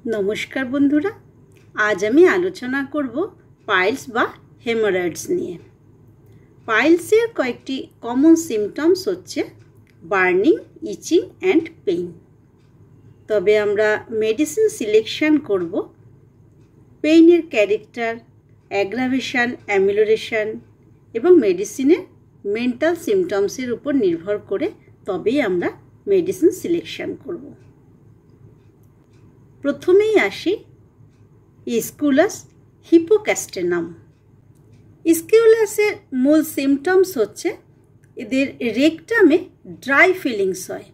নমস্কার বন্ধুরা, আজ আমি আলোচনা করব পাইলস বা হেমোরয়েডস নিয়ে। পাইলসের কয়েকটি কমন সিমটমস হচ্ছে বার্নিং, ইচিং অ্যান্ড পেইন। তবে আমরা মেডিসিন সিলেকশন করব পেইনের ক্যারেক্টার, অ্যাগ্রাভেশন, অ্যামিলোরেশন এবং মেডিসিনের মেন্টাল সিমটমসের উপর নির্ভর করে তবেই আমরা মেডিসিন সিলেকশন করব। প্রথমেই আসি ইস্কিউলাস হিপোক্যাস্টেনাম। ইস্কিউলাসের মূল সিমটমস হচ্ছে এদের রেকটামে ড্রাই ফিলিংস হয়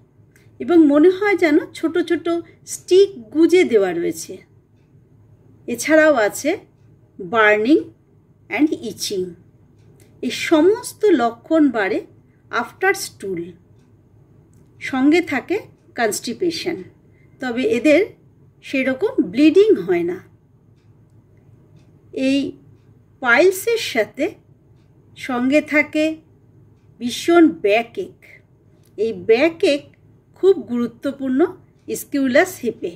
এবং মনে হয় যেন ছোট ছোট স্টিক গুজে দেওয়া রয়েছে। এছাড়াও আছে বার্নিং অ্যান্ড ইচিং। এই সমস্ত লক্ষণ বাড়ে আফটার স্টুল। সঙ্গে থাকে কনস্টিপেশন, তবে এদের সেরকম ব্লিডিং হয় না। এই পাইলসের সাথে সঙ্গে থাকে ভীষণ ব্যাকএক। এই ব্যাকএক খুব গুরুত্বপূর্ণ ইস্কিউলাস হিপে।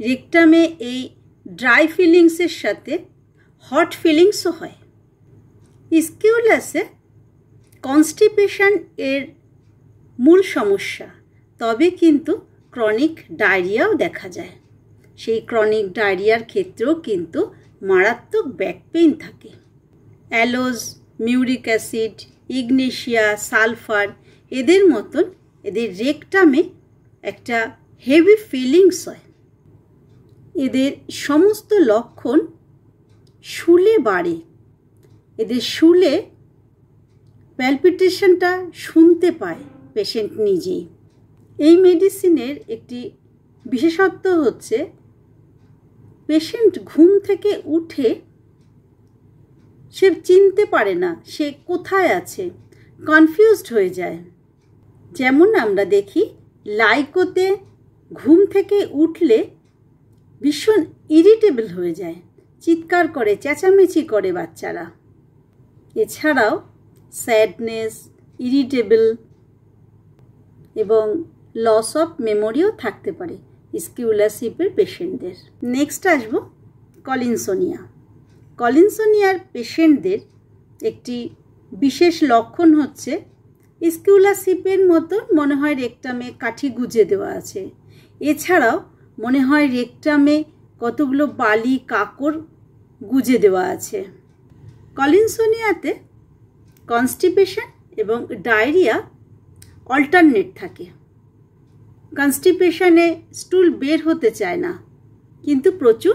রেকটামে এই ড্রাই ফিলিংসের সাথে হট ফিলিংসও হয়। ইস্কিউলাসে কনস্টিপেশন এর মূল সমস্যা, তবে কিন্তু ক্রনিক ডায়রিয়াও দেখা যায়। সেই ক্রনিক ডায়রিয়ার ক্ষেত্রেও কিন্তু মারাত্মক ব্যাক পেইন থাকে। অ্যালোজ, মিউরিক অ্যাসিড, ইগনেশিয়া, সালফার এদের মতন এদের রেকটামে একটা হেভি ফিলিংস হয়। এদের সমস্ত লক্ষণ শুলে বাড়ে। এদের শুলে প্যালপিটেশনটা শুনতে পায় পেশেন্ট নিজেই। এই মেডিসিনের একটি বিশেষত্ব হচ্ছে পেশেন্ট ঘুম থেকে উঠে সে চিনতে পারে না সে কোথায় আছে, কনফিউজড হয়ে যায়। যেমন আমরা দেখি লাইকোতে ঘুম থেকে উঠলে ভীষণ ইরিটেবল হয়ে যায়, চিৎকার করে, চেঁচামেচি করে বাচ্চারা। এছাড়াও স্যাডনেস, ইরিটেবল এবং লস অফ মেমোরিও থাকতে পারে ইস্কিউলাস হিপের পেশেন্টদের। নেক্সট আসবো কলিনসোনিয়া। কলিনসোনিয়ার পেশেন্টদের একটি বিশেষ লক্ষণ হচ্ছে ইস্কিউলাস হিপের মতন মনে হয় রেকটামে কাঠি গুজে দেওয়া আছে। এছাড়াও মনে হয় রেকটামে কতগুলো বালি, কাকড় গুজে দেওয়া আছে। কলিনসোনিয়াতে কনস্টিপেশন এবং ডায়রিয়া অল্টারনেট থাকে। কনস্টিপেশনে স্টুল বের হতে চায় না, কিন্তু প্রচুর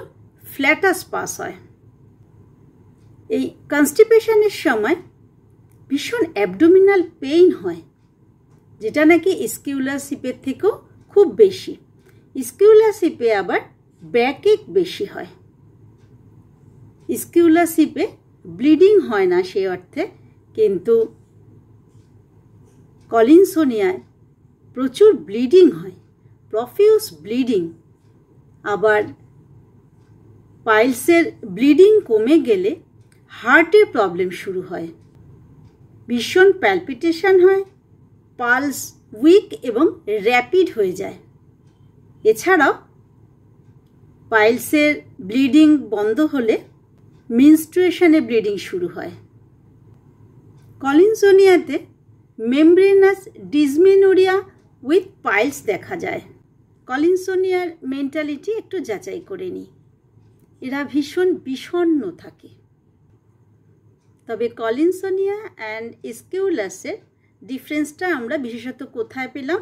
ফ্ল্যাটাস পাস হয়। এই কনস্টিপেশনের সময় ভীষণ অ্যাবডোমিনাল পেইন হয়, যেটা নাকি ইস্কিউলাস হিপের থেকেও খুব বেশি। ইস্কিউলাস হিপে আবার ব্যাকএক বেশি হয়। ইস্কিউলাস হিপে ব্লিডিং হয় না সেই অর্থে, কিন্তু কলিনসোনিয়ায় প্রচুর ব্লিডিং হয়, প্রফিউজ ব্লিডিং। আবার পাইলসের ব্লিডিং কমে গেলে হার্টের প্রবলেম শুরু হয়, ভীষণ প্যালপিটেশন হয়, পালস উইক এবং র্যাপিড হয়ে যায়। এছাড়াও পাইলসের ব্লিডিং বন্ধ হলে মেনস্ট্রুয়েশনে ব্লিডিং শুরু হয়। কলিনসোনিয়াতে মেমব্রেনাস ডিসমেনোরিয়া উইথ পাইলস দেখা যায়। কলিনসোনিয়ার মেন্টালিটি একটু যাচাই করে নিই। এরা ভীষণ বিষণ্ণ থাকে। তবে কলিনসোনিয়া অ্যান্ড ইস্কিউলাসের ডিফারেন্সটা আমরা বিশেষত কোথায় পেলাম?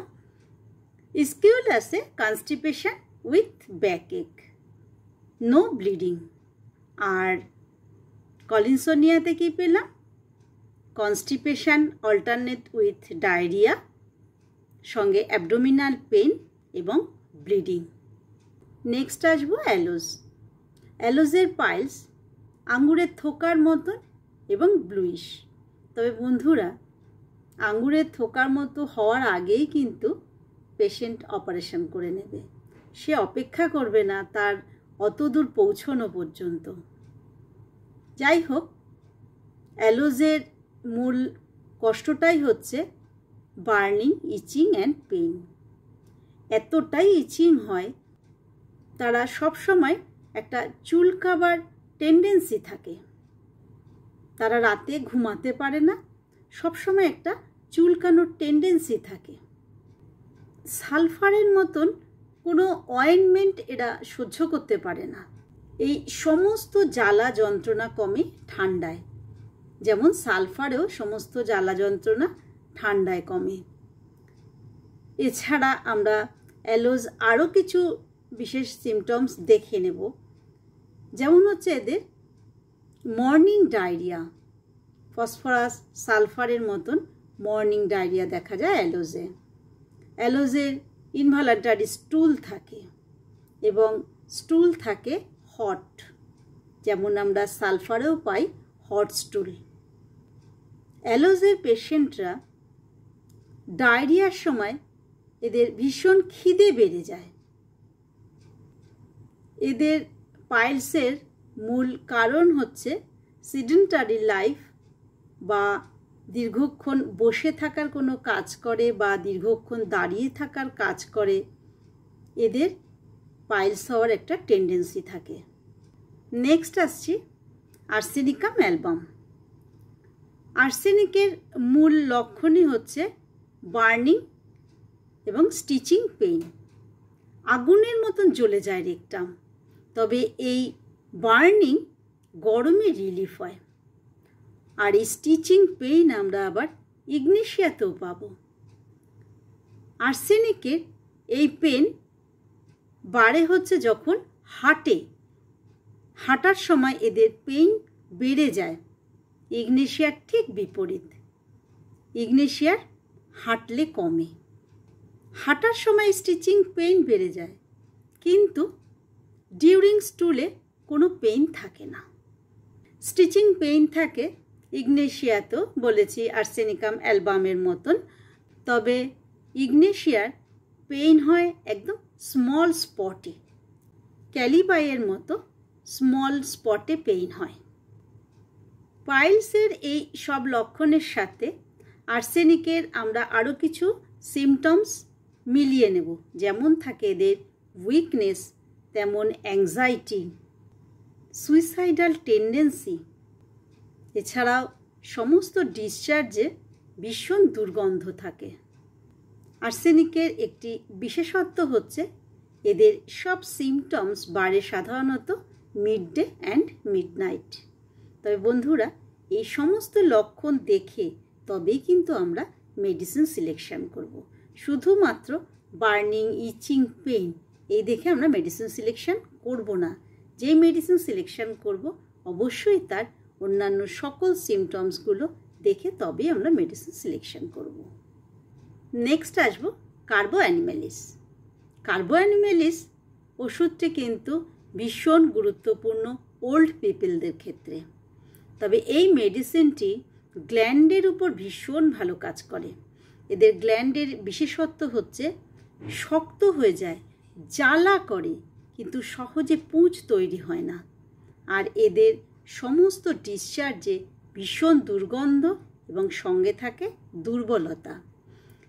ইস্কিউলাসে কনস্টিপেশন উইথ ব্যাকএক, নো ব্লিডিং। আর কলিনসোনিয়াতে কি পেলাম? কনস্টিপেশন অল্টারনেট উইথ ডায়রিয়া, সঙ্গে অ্যাবডোমিনাল পেইন এবং ব্লিডিং। নেক্সট আসবো অ্যালোজ। অ্যালোজের পাইলস আঙুরের থোকার মতন এবং ব্লুইশ। তবে বন্ধুরা, আঙুরের থোকার মতো হওয়ার আগেই কিন্তু পেশেন্ট অপারেশন করে নেবে। সে অপেক্ষা করবে না তার অত দূর পৌঁছনো পর্যন্ত। যাই হোক, অ্যালোজের মূল কষ্টটাই হচ্ছে বার্নিং, ইচিং অ্যান্ড পেইন। এতটাই ইচিং হয় তারা সবসময় একটা চুলকাবার টেন্ডেন্সি থাকে, তারা রাতে ঘুমাতে পারে না, সবসময় একটা চুলকানোর টেন্ডেন্সি থাকে। সালফারের মতন কোনো অয়েনমেন্ট এরা সহ্য করতে পারে না। এই সমস্ত জ্বালা যন্ত্রণা কমে ঠান্ডায়, যেমন সালফারেও সমস্ত জ্বালা যন্ত্রণা ঠান্ডায় কমে। এছাড়া আমরা অ্যালোজ আরও কিছু বিশেষ সিমটমস দেখে নেব, যেমন হচ্ছে এদের মর্নিং ডায়রিয়া, ফসফরাস সালফারের মতন মর্নিং ডায়রিয়া দেখা যায় অ্যালোজে। অ্যালোজের ইনভ্যালান্টারি স্টুল থাকে এবং স্টুল থাকে হট, যেমন আমরা সালফারেও পাই হট স্টুল। অ্যালোজের পেশেন্টরা ডায়রিয়ার সময় এদের ভীষণ খিদে বেড়ে যায়। এদের পাইলসের মূল কারণ হচ্ছে সিডেন্টারি লাইফ, বা দীর্ঘক্ষণ বসে থাকার কোনো কাজ করে বা দীর্ঘক্ষণ দাঁড়িয়ে থাকার কাজ করে, এদের পাইলস হওয়ার একটা টেন্ডেন্সি থাকে। নেক্সট আসছি আর্সেনিকাম অ্যালবাম। আর্সেনিকের মূল লক্ষণই হচ্ছে বার্নিং এবং স্টিচিং পেইন। আগুনের মতন জ্বলে যায় রেকটাম, তবে এই বার্নিং গরমে রিলিফ হয়। আর এই স্টিচিং পেইন আমরা আবার ইগনেশিয়াতেও পাব। আর্সেনিকের এই পেন বাড়ে হচ্ছে যখন হাঁটার সময় এদের পেইন বেড়ে যায়। ইগনেশিয়ার ঠিক বিপরীত, ইগনেশিয়ার হাঁটলে কমে, হাঁটার সময় স্টিচিং পেইন বেড়ে যায়, কিন্তু ডিউরিং স্টুলে কোনো পেইন থাকে না। স্টিচিং পেইন থাকে ইগনেশিয়াতেও, বলেছি আর্সেনিকাম অ্যালবামের মতন, তবে ইগনেশিয়ার পেইন হয় একদম স্মল স্পটে, ক্যালিবাইয়ের মতো স্মল স্পটে পেইন হয়। পাইলসের এই সব লক্ষণের সাথে আর্সেনিকের আমরা আরও কিছু সিমটমস মিলিয়ে নেব, যেমন থাকে এদের উইকনেস, তেমন অ্যাংজাইটি, সুইসাইডাল টেন্ডেন্সি, এছাড়াও সমস্ত ডিসচার্জে ভীষণ দুর্গন্ধ থাকে। আর্সেনিকের একটি বিশেষত্ব হচ্ছে এদের সব সিমটমস বাড়ে সাধারণত মিড ডে অ্যান্ড মিডনাইট। তবে বন্ধুরা, এই সমস্ত লক্ষণ দেখে তবেই কিন্তু আমরা মেডিসিন সিলেকশন করব। শুধুমাত্র বার্নিং, ইচিং, পেইন এই দেখে আমরা মেডিসিন সিলেকশন করব না। যেই মেডিসিন সিলেকশন করব অবশ্যই তার অন্যান্য সকল সিমটমসগুলো দেখে তবেই আমরা মেডিসিন সিলেকশন করব। নেক্সট আসবো কার্বো অ্যানিমেলিস। কার্বো অ্যানিমেলিস ওষুধটি কিন্তু ভীষণ গুরুত্বপূর্ণ ওল্ড পিপলদের ক্ষেত্রে। তবে এই মেডিসিনটি গ্ল্যান্ডের উপর ভীষণ ভালো কাজ করে। এদের গ্ল্যান্ডের বিশেষত্ব হচ্ছে শক্ত হয়ে যায়, জ্বালা করে, কিন্তু সহজে পুঁজ তৈরি হয় না। আর এদের সমস্ত ডিসচার্জে ভীষণ দুর্গন্ধ এবং সঙ্গে থাকে দুর্বলতা।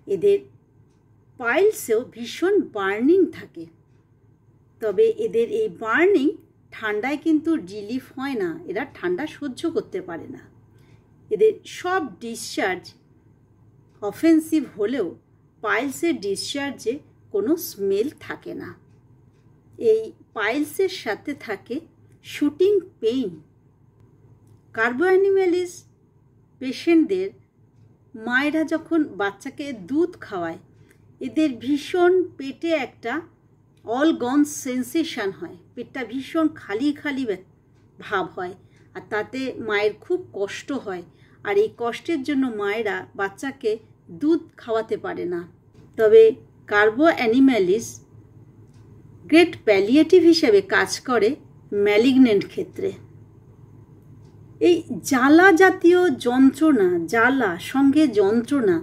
এদের পাইলসেও ভীষণ বার্নিং থাকে, তবে এদের এই বার্নিং ঠান্ডায় কিন্তু রিলিফ হয় না, এরা ঠান্ডা সহ্য করতে পারে না। এদের সব ডিসচার্জ অফেন্সিভ হলেও পাইলসের ডিসচার্জে কোনো স্মেল থাকে না। এই পাইলসের সাথে থাকে শুটিং পেইন। কার্বো অ্যানিমেলিস পেশেন্টদের মায়েরা যখন বাচ্চাকে দুধ খাওয়ায়, এদের ভীষণ পেটে একটা অল গন সেন্সেশন হয়, পেটটা ভীষণ খালি খালি ভাব হয়, আর তাতে মায়ের খুব কষ্ট হয়। আর এই কষ্টের জন্য মায়েরা বাচ্চাকে দুধ খাওয়াতে পারে না। তবে কার্বো অ্যানিমেলিস গ্রেট প্যালিয়েটিভ হিসেবে কাজ করে ম্যালিগনেন্ট ক্ষেত্রে। এই জ্বালা জাতীয় যন্ত্রণা, জ্বালা সঙ্গে যন্ত্রণা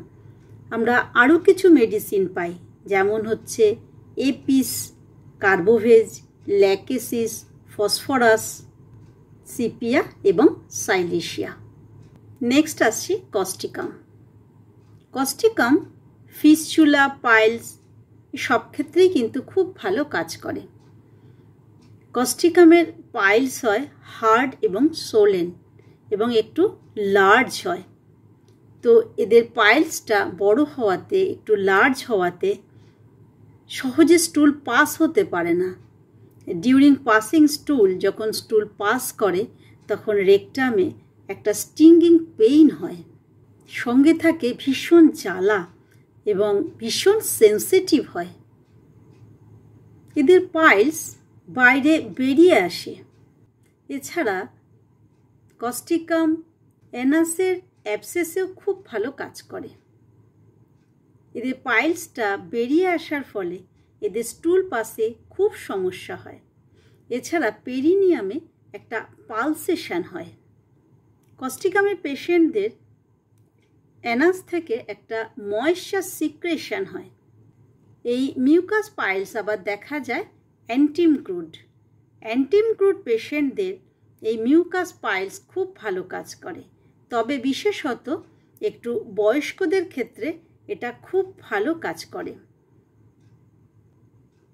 আমরা আরও কিছু মেডিসিন পাই, যেমন হচ্ছে Apis, Carbo veg, Lachesis, phosphorus, sepia এবং সাইলেশিয়া। নেক্সট আসছি কস্টিকাম। কস্টিকাম ফিস্চুলা, পাইলস সব ক্ষেত্রেই কিন্তু খুব ভালো কাজ করে। কস্টিকামের পাইলস হয় হার্ড এবং সোলেন এবং একটু লার্জ হয়। তো এদের পাইলসটা বড় হওয়াতে, একটু লার্জ হওয়াতে সহজে স্টুল পাস হতে পারে না। ডিউরিং পাসিং স্টুল, যখন স্টুল পাস করে তখন রেকটামে একটা স্টিঙ্গিং পেইন হয়, সঙ্গে থাকে ভীষণ জ্বালা এবং ভীষণ সেন্সিটিভ হয়। এদের পাইলস বাইরে বেরিয়ে আসে। এছাড়া কস্টিকাম অ্যানাসের অ্যাবসেসেও খুব ভালো কাজ করে। এদের পাইলসটা বেরিয়ে আসার ফলে এদের স্টুল পাসে খুব সমস্যা হয়। এছাড়া পেরিনিয়ামে একটা পালসেশন হয়। কস্টিকামের পেশেন্টদের অ্যানাস থেকে একটা ময়েশ্চার সিক্রেশন হয়। এই মিউকাস পাইলস আবার দেখা যায় অ্যান্টিমক্রুড। অ্যান্টিমক্রুড পেশেন্টদের এই মিউকাস পাইলস খুব ভালো কাজ করে, তবে বিশেষত একটু বয়স্কদের ক্ষেত্রে এটা খুব ভালো কাজ করে।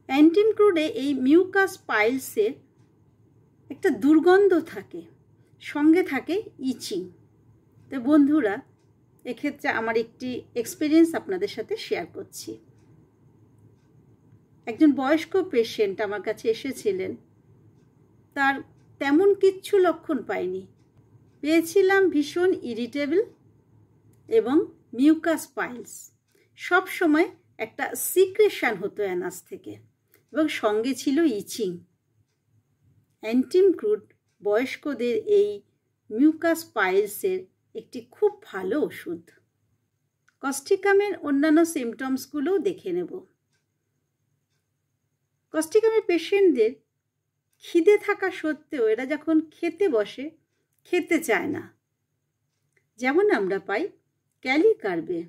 অ্যান্টিমক্রুডে এই মিউকাস পাইলসের একটা দুর্গন্ধ থাকে, সঙ্গে থাকে ইচিং। তো বন্ধুরা, এক্ষেত্রে আমার একটি এক্সপিরিয়েন্স আপনাদের সাথে শেয়ার করছি। একজন বয়স্ক পেশেন্ট আমার কাছে এসেছিলেন। তার তেমন কিচ্ছু লক্ষণ পাইনি, পেয়েছিলাম ভীষণ ইরিটেবল এবং মিউকাস পাইলস। সব সময় একটা সিক্রেশন হতো অ্যানাস থেকে এবং সঙ্গে ছিল ইচিং। অ্যান্টিমক্রুড বয়স্কদের এই মিউকাস পাইলসের একটি খুব ভালো ওষুধ। কস্টিকামের অন্যান্য সিমটমসগুলোও দেখে নেব। কস্টিকামের পেশেন্টদের খিদে থাকা সত্ত্বেও এরা যখন খেতে বসে, খেতে চায় না, যেমন আমরা পাই ক্যালিকার্বে।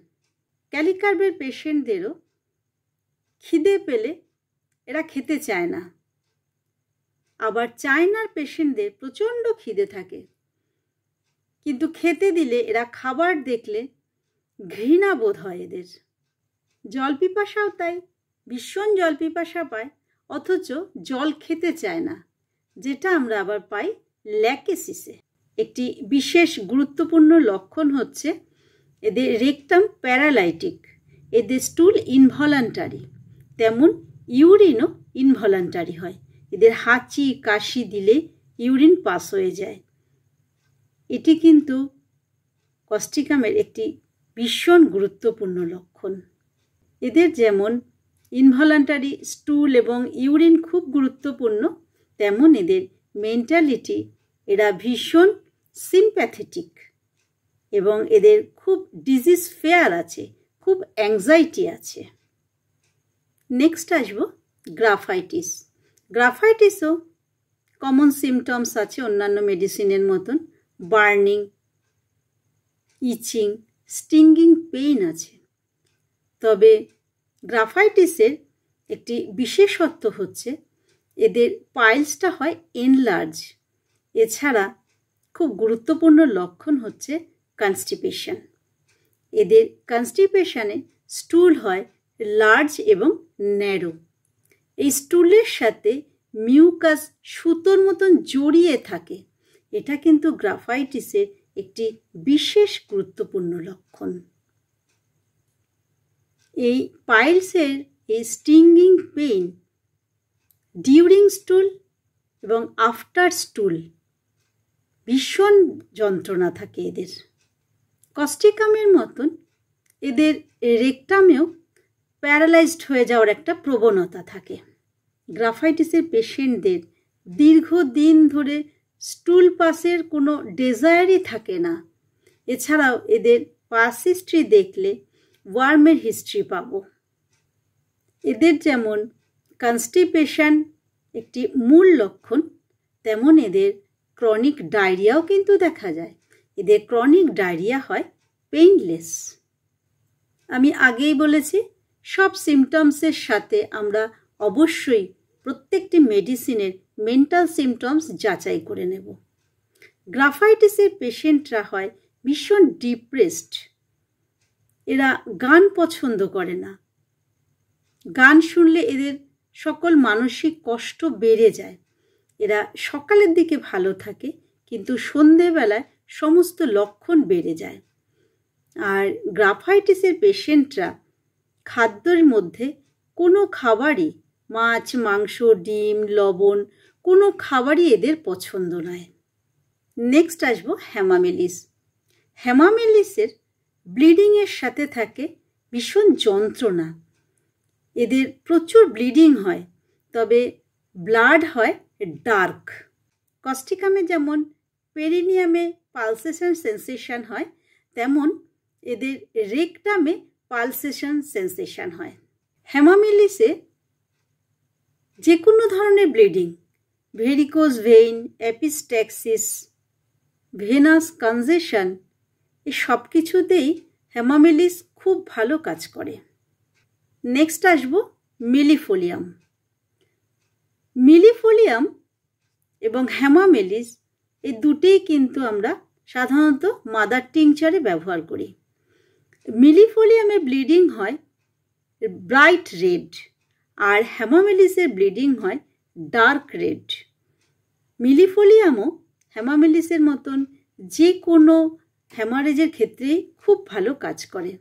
ক্যালিকার্বের পেশেন্টদেরও খিদে পেলে এরা খেতে চায় না। আবার চায়নার পেশেন্টদের প্রচণ্ড খিদে থাকে, কিন্তু খেতে দিলে এরা খাবার দেখলে ঘৃণা বোধ হয় এদের। জল পিপাসাও তাই, ভীষণ জল পিপাসা পায়, অথচ জল খেতে চায় না, যেটা আমরা আবার পাই ল্যাকেসিসে। একটি বিশেষ গুরুত্বপূর্ণ লক্ষণ হচ্ছে এদের রেকটাম প্যারালাইটিক, এদের স্টুল ইনভলান্টারি, তেমন ইউরিনও ইনভলান্টারি হয়। এদের হাঁচি কাশি দিলে ইউরিন পাস হয়ে যায়। এটি কিন্তু কস্টিকামের একটি ভীষণ গুরুত্বপূর্ণ লক্ষণ। এদের যেমন ইনভলান্টারি স্টুল এবং ইউরিন খুব গুরুত্বপূর্ণ, তেমন এদের মেন্টালিটি, এরা ভীষণ সিম্প্যাথেটিক এবং এদের খুব ডিজিজ ফেয়ার আছে, খুব অ্যাংজাইটি আছে। নেক্সট আসবো গ্রাফাইটিস। গ্রাফাইটিসও কমন সিমটমস আছে অন্যান্য মেডিসিনের মতন। বার্নিং, ইচিং, স্টিঙ্গিং পেইন আছে। তবে গ্রাফাইটিসের একটি বিশেষত্ব হচ্ছে এদের পাইলসটা হয় এনলার্জ। এছাড়া খুব গুরুত্বপূর্ণ লক্ষণ হচ্ছে কনস্টিপেশন। এদের কনস্টিপেশনে স্টুল হয় লার্জ এবং ন্যারো। এই স্টুলের সাথে মিউকাস সুতোর মতন জড়িয়ে থাকে। এটা কিন্তু গ্রাফাইটিসের একটি বিশেষ গুরুত্বপূর্ণ লক্ষণ। এই পাইলসের এই স্টিঙ্গিং পেইন ডিউরিং স্টুল এবং আফটার স্টুল ভীষণ যন্ত্রণা থাকে এদের। কস্টিকামের মতন এদের রেকটামেও প্যারালাইজড হয়ে যাওয়ার একটা প্রবণতা থাকে। গ্রাফাইটিসের পেশেন্টদের দীর্ঘদিন ধরে স্টুল পাসের কোনো ডেজায়ারই থাকে না। এছাড়াও এদের পাস হিস্ট্রি দেখলে ওয়ার্মের হিস্ট্রি পাবো। এদের যেমন কনস্টিপেশন একটি মূল লক্ষণ, তেমন এদের ক্রনিক ডায়রিয়াও কিন্তু দেখা যায়। এদের ক্রনিক ডায়রিয়া হয় পেইনলেস। আমি আগেই বলেছি, সব সিমটমসের সাথে আমরা অবশ্যই প্রত্যেকটি মেডিসিনের মেন্টাল সিমটমস যাচাই করে নেব। গ্রাফাইটিসের পেশেন্টরা হয় ভীষণ ডিপ্রেসড। এরা গান পছন্দ করে না। গান শুনলে এদের সকল মানসিক কষ্ট বেড়ে যায়। এরা সকালের দিকে ভালো থাকে, কিন্তু সন্ধেবেলায় সমস্ত লক্ষণ বেড়ে যায়। আর গ্রাফাইটিসের পেশেন্টরা খাদ্যের মধ্যে কোনো খাবারই, মাছ, মাংস, ডিম, লবণ, কোনো খাবারই এদের পছন্দ নয়। নেক্সট আসবো হেমামেলিস। হেমামেলিসের ব্লিডিংয়ের সাথে থাকে ভীষণ যন্ত্রণা। এদের প্রচুর ব্লিডিং হয়, তবে ব্লাড হয় ডার্ক। কস্টিকামে যেমন পেরিনিয়ামে পালসেশন সেন্সেশন হয়, তেমন এদের রেকটামে পালসেশন সেন্সেশন হয়। হেমামেলিসে যে কোনো ধরনের bleeding, varicose vein, epistaxis, venous congestion, এই সব কিছুতেই হেমামেলিস খুব ভালো কাজ করে। নেক্সট আসবো মিলিফোলিয়াম। মিলিফোলিয়াম এবং হেমামেলিস এই দুটেই কিন্তু আমরা সাধারণত মাদার টিংচারে ব্যবহার করি। মিলিফোলিয়ামের ব্লিডিং হয় ব্রাইট রেড, আর হেমামেলিসের ব্লিডিং হয় ডার্ক রেড। মিলিফোলিয়ামও হেমামেলিসের মতন যে কোনো হ্যামারেজের ক্ষেত্রেই খুব ভালো কাজ করে।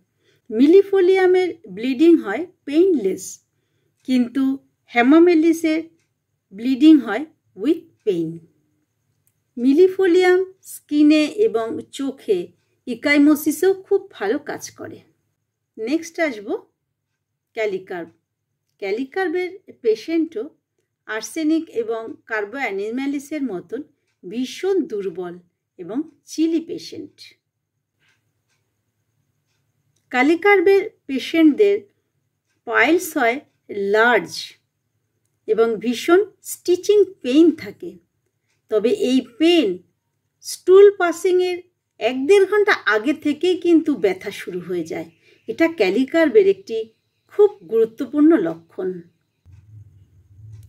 মিলিফোলিয়ামের ব্লিডিং হয় পেইনলেস, কিন্তু হেমামেলিসের ব্লিডিং হয় উইথ পেইন। মিলিফোলিয়াম স্কিনে এবং চোখে ইকাইমোসিসেও খুব ভালো কাজ করে। নেক্সট আসবো ক্যালিকার্ব। ক্যালিকার্বের পেশেন্টও আর্সেনিক এবং কার্বোঅ্যানিমালিসের মতন ভীষণ দুর্বল এবং চিলি পেশেন্ট। ক্যালিকার্বের পেশেন্টদের পাইলস হয় লার্জ এবং ভীষণ স্টিচিং পেইন থাকে, তবে এই পেন স্টুল পাসিংয়ের 1-1.5 ঘন্টা আগে থেকেই কিন্তু ব্যথা শুরু হয়ে যায়। এটা ক্যালিকার্বের একটি খুব গুরুত্বপূর্ণ লক্ষণ।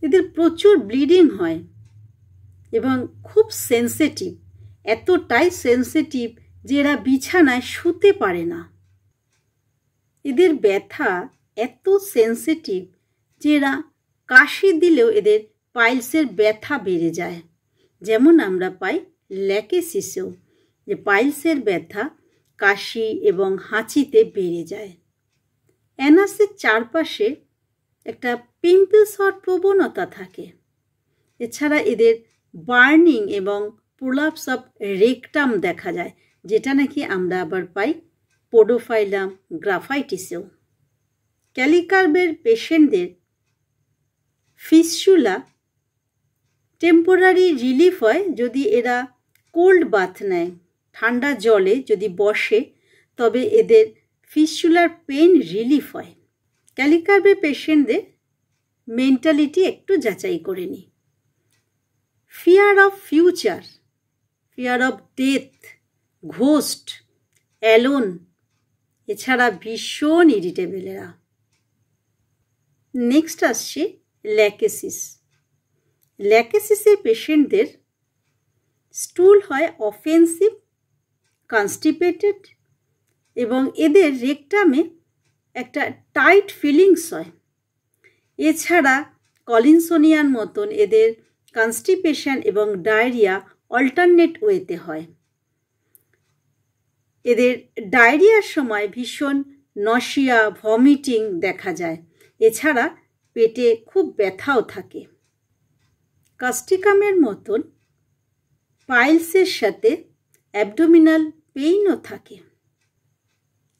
এদের প্রচুর ব্লিডিং হয় এবং খুব সেন্সিটিভ, এতটাই সেন্সিটিভ যে এরা বিছানায় শুতে পারে না। এদের ব্যথা এত সেন্সিটিভ যে এরা কাশি দিলেও এদের পাইলসের ব্যথা বেড়ে যায়। যেমন আমরা পাই ল্যাকেসিসেও, যে পাইলসের ব্যথা কাশি এবং হাঁচিতে বেড়ে যায়। অ্যানাসের চারপাশে একটা পিম্পলস হওয়ার প্রবণতা থাকে। এছাড়া এদের বার্নিং এবং প্রোলাপস অফ রেকটাম দেখা যায়, যেটা নাকি আমরা আবার পাই পোডোফাইলাম গ্রাফাইটিসেও। ক্যালিকার্বের পেশেন্টদের ফিস্চুলা টেম্পোরারি রিলিফ হয় যদি এরা কোল্ড বাথ নেয়, ঠান্ডা জলে যদি বসে, তবে এদের ফিস্চুলার পেন রিলিফ হয়। ক্যালিকার্বের পেশেন্টদের মেন্টালিটি একটু যাচাই করে নিই। Fear of future, fear of death, ghost, alone, এছাড়া ভীষণ ইরিটেবল এরা। নেক্সট আসছে ল্যাকেসিস। ল্যাকেসিসের পেশেন্টদের স্টুল হয় অফেন্সিভ, কনস্টিপেটেড এবং এদের রেকটামে একটা টাইট ফিলিংস হয়। এছাড়া কলিনসোনিয়ার মতন এদের কনস্টিপেশন এবং ডায়রিয়া অল্টারনেট ওয়েতে হয়। এদের ডায়রিয়ার সময় ভীষণ নশিয়া, ভমিটিং দেখা যায়। এছাড়া পেটে খুব ব্যথাও থাকে। কাস্টিকামের মতন পাইলসের সাথে অ্যাবডোমিনাল পেইনও থাকে।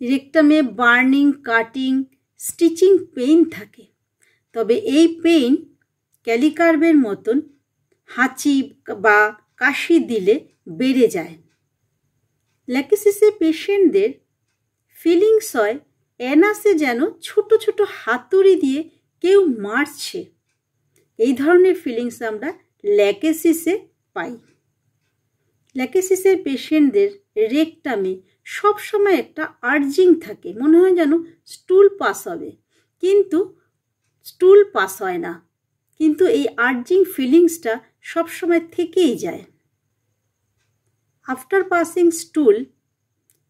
রেকটামে বার্নিং, কাটিং, স্টিচিং পেইন থাকে, তবে এই পেইন ক্যালিকার্বের মতন হাঁচি বা কাশি দিলে বেড়ে যায়। ল্যাকেসিসের পেশেন্টদের ফিলিংস হয় অ্যানাসে যেন ছোট ছোট হাতুড়ি দিয়ে কেউ মারছে। এই ধরনের ফিলিংস আমরা ল্যাকেসিসে পাই। ল্যাকেসিসের পেশেন্টদের রেকটামে সবসময় একটা আর্জিং থাকে, মনে হয় যেন স্টুল পাস হবে, কিন্তু স্টুল পাস হয় না, কিন্তু এই আর্জিং ফিলিংসটা সবসময় থেকেই যায়। After passing stool,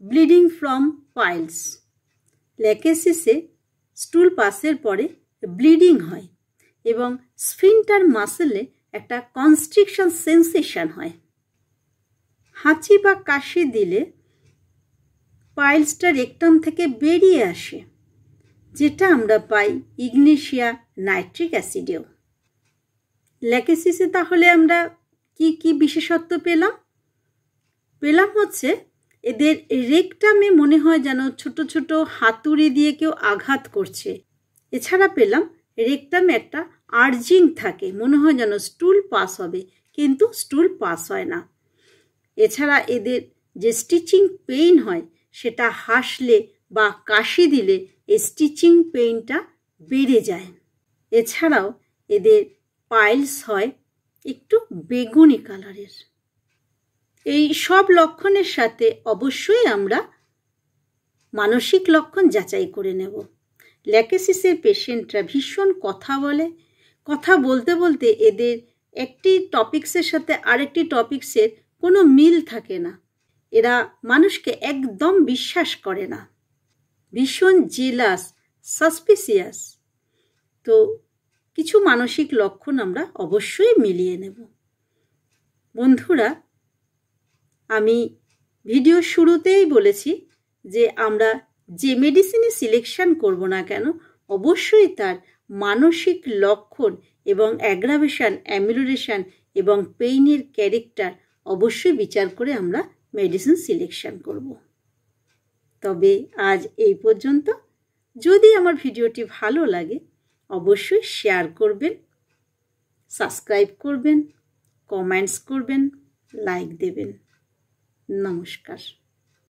bleeding from piles. ল্যাকেসিসে স্টুল পাসের পরে ব্লিডিং হয় এবং স্ফিনটার মাসেলে একটা কনস্ট্রিকশন সেন্সেশন হয়। হাঁচি বা কাশি দিলে পাইলসটা রেকটাম থেকে বেরিয়ে আসে, যেটা আমরা পাই ইগনেশিয়া নাইট্রিক অ্যাসিডেও। ল্যাকেসিসে তাহলে আমরা কি কি বিশেষত্ব পেলাম হচ্ছে এদের রেকটামে মনে হয় যেন ছোট ছোট হাতুড়ি দিয়ে কেউ আঘাত করছে। এছাড়া পেলাম রেকটামে একটা আর্জিং থাকে, মনে হয় যেন স্টুল পাস হবে, কিন্তু স্টুল পাস হয় না। এছাড়া এদের যে স্টিচিং পেইন হয় সেটা হাসলে বা কাশি দিলে এই স্টিচিং পেইনটা বেড়ে যায়। এছাড়াও এদের পাইলস হয় একটু বেগুনি কালারের। এই সব লক্ষণের সাথে অবশ্যই আমরা মানসিক লক্ষণ যাচাই করে নেব। ল্যাকেসিসের পেশেন্টরা ভীষণ কথা বলে, কথা বলতে বলতে এদের একটি টপিক্সের সাথে আরেকটি টপিক্সের কোনো মিল থাকে না। এরা মানুষকে একদম বিশ্বাস করে না, ভীষণ জেলাস, সাসপিসিয়াস। তো কিছু মানসিক লক্ষণ আমরা অবশ্যই মিলিয়ে নেব। বন্ধুরা, আমি ভিডিও শুরুতেই বলেছি যে আমরা যে মেডিসিনই সিলেকশন করব না কেন অবশ্যই তার মানসিক লক্ষণ এবং অ্যাগ্রাভেশন, অ্যামিলোরেশন এবং পেইনের ক্যারেক্টার অবশ্যই বিচার করে আমরা মেডিসিন সিলেকশন করব। তবে আজ এই পর্যন্ত। যদি আমার ভিডিওটি ভালো লাগে অবশ্যই শেয়ার করবেন, সাবস্ক্রাইব করবেন, কমেন্টস করবেন, লাইক দেবেন। নমস্কার।